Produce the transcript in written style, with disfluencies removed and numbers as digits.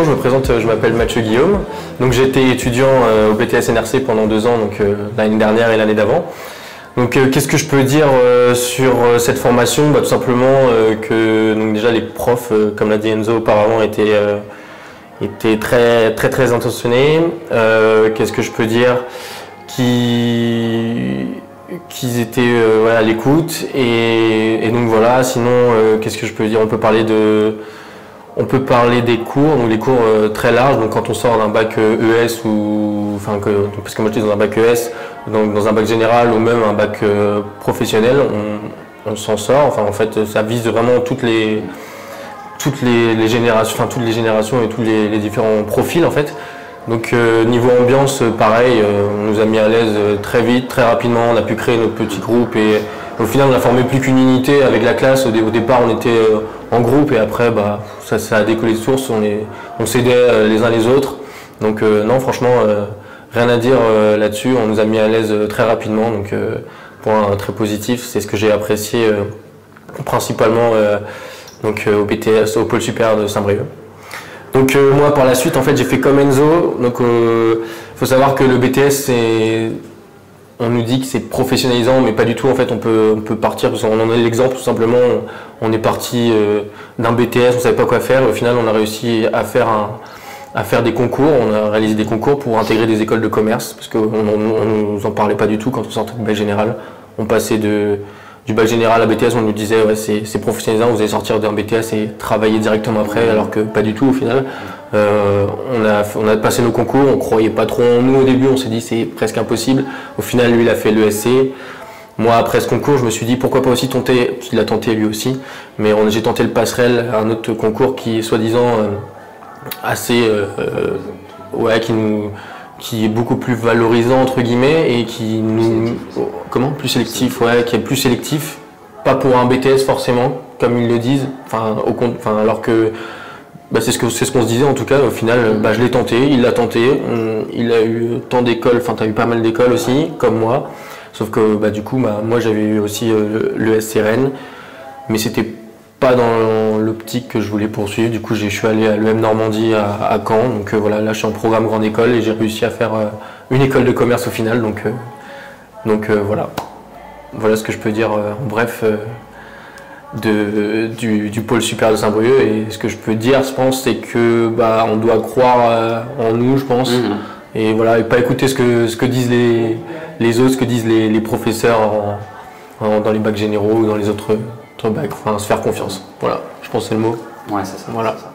bonjour, je me présente, je m'appelle Mathieu Guillaume. Donc j'ai été étudiant au BTS NRC pendant 2 ans, donc l'année dernière et l'année d'avant. Donc qu'est-ce que je peux dire sur cette formation? Tout simplement que donc, déjà les profs, comme l'a dit Enzo auparavant, étaient très intentionnés. Qu'est-ce que je peux dire? Qu'ils étaient voilà, à l'écoute et donc voilà. Sinon, qu'est-ce que je peux dire? On peut parler des cours, donc les cours très larges. Donc quand on sort d'un bac ES ou parce que moi j'étais dans un bac ES, donc dans un bac général ou même un bac professionnel, on s'en sort. Enfin en fait ça vise vraiment toutes les générations, toutes les générations et tous les différents profils en fait. Donc niveau ambiance, pareil, on nous a mis à l'aise très vite, très rapidement. On a pu créer notre petit groupe et au final on a formé plus qu'une unité avec la classe. Au départ on était en groupe et après ça a décollé de source, on s'aidait les uns les autres. Donc non franchement rien à dire là-dessus, on nous a mis à l'aise très rapidement. Donc point très positif, c'est ce que j'ai apprécié principalement au BTS, au pôle supérieur de Saint-Brieuc. Donc moi par la suite en fait j'ai fait comme Enzo. Donc faut savoir que le BTS on nous dit que c'est professionnalisant mais pas du tout en fait. On peut partir, parce qu'on en a l'exemple tout simplement, on est parti d'un BTS, on savait pas quoi faire et au final on a réussi à faire des concours, on a réalisé des concours pour intégrer des écoles de commerce parce qu'on nous en parlait pas du tout quand on sortait du bac général. On passait du bac général à BTS, on nous disait ouais, c'est professionnalisant, vous allez sortir d'un BTS et travailler directement après, alors que pas du tout au final. On a passé nos concours, on croyait pas trop en nous au début, on s'est dit c'est presque impossible. Au final lui il a fait l'ESC. Moi après ce concours je me suis dit pourquoi pas aussi tenter, parce qu'il a tenté lui aussi, mais j'ai tenté le passerelle, un autre concours qui est soi-disant assez qui est beaucoup plus valorisant entre guillemets et qui plus sélectif, ouais, qui est plus sélectif, pas pour un BTS forcément comme ils le disent, alors que c'est ce qu'on se disait en tout cas. Au final je l'ai tenté, il l'a tenté, il a eu tant d'écoles, t'as eu pas mal d'écoles aussi comme moi, sauf que du coup moi j'avais eu aussi l'ESC Rennes, mais c'était pas dans l'optique que je voulais poursuivre. Du coup je suis allé à l'EM Normandie à Caen, donc voilà, là je suis en programme grande école et j'ai réussi à faire une école de commerce au final, donc voilà ce que je peux dire en bref du pôle supérieur de Saint-Brieuc. Et ce que je peux dire je pense c'est que on doit croire en nous je pense, et voilà, et pas écouter ce que disent les autres, ce que disent les professeurs dans les bacs généraux ou dans les autres bacs, se faire confiance. Voilà, je pense que c'est le mot. Ouais, c'est ça. Voilà. C'est ça.